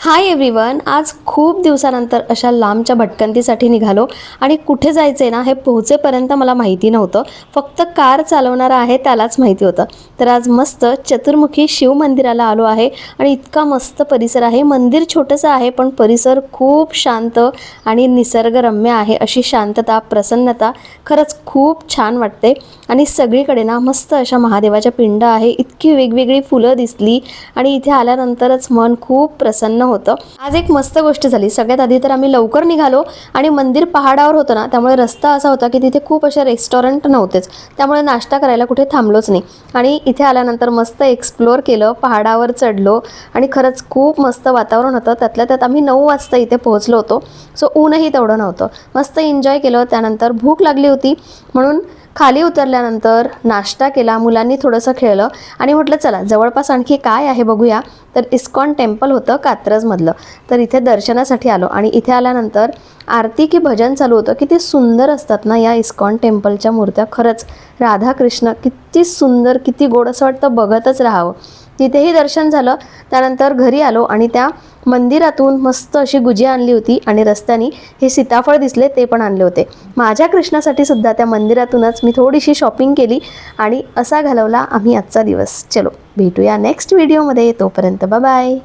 Hi everyone, आज खूप दिवसानंतर अशा लांबच्या भटकंतीसाठी निघालो आणि कुठे जायचं आहे ना हे पोहोचेपर्यंत मला माहिती नव्हतं. फक्त कार चालवणारा आहे त्यालाच माहिती होतं. तर आज मस्त चतुर्मुखी शिव मंदिराला आलो आहे आणि इतका मस्त परिसर आहे. मंदिर छोटंसं आहे पण परिसर खूप शांत आणि निसर्गरम्य आहे. अशी शांतता, प्रसन्नता खरंच खूप छान वाटते. आणि सगळीकडे ना मस्त अशा महादेवाच्या पिंड आहे. इतकी वेगवेगळी फुलं दिसली आणि इथे आल्यानंतरच मन खूप प्रसन्न होतं. आज एक मस्त गोष्ट झाली. सगळ्यात आधी तर आम्ही लवकर निघालो आणि मंदिर पहाडावर होतं ना, त्यामुळे रस्ता असा होता की तिथे खूप अशा रेस्टॉरंट नव्हतेच, त्यामुळे नाश्ता करायला कुठे थांबलोच नाही. आणि इथे आल्यानंतर मस्त एक्सप्लोअर केलं, पहाडावर चढलो आणि खरंच खूप मस्त वातावरण होतं. त्यातल्या त्यात आम्ही 9 वाजता इथे पोहोचलो होतो, सो ऊनही तेवढं नव्हतं. मस्त एन्जॉय केलं. त्यानंतर भूक लागली होती म्हणून खाली उतरल्यानंतर नाश्ता केला, मुलांनी थोडंसं खेळलं आणि म्हटलं चला जवळपास आणखी काय आहे बघूया. तर इस्कॉन टेम्पल होतं कात्रजमधलं, तर इथे दर्शनासाठी आलो. आणि इथे आल्यानंतर आरती की भजन चालू होतं. किती सुंदर असतात ना या इस्कॉन टेम्पलच्या मूर्त्या. खरंच राधाकृष्ण किती सुंदर, किती गोड, असं वाटतं बघतच राहावं. तिथेही दर्शन झालं. त्यानंतर घरी आलो आणि त्या मंदिरातून मस्त अशी गुजिया आणली होती आणि रस्त्याने हे सीताफळ दिसले ते पण आणले होते. माझ्या कृष्णासाठी सुद्धा त्या मंदिरातूनच मी थोडीशी शॉपिंग केली आणि असा घालवला आम्ही आजचा दिवस. चलो भेटूया नेक्स्ट व्हिडिओमध्ये. तोपर्यंत बाय बाय.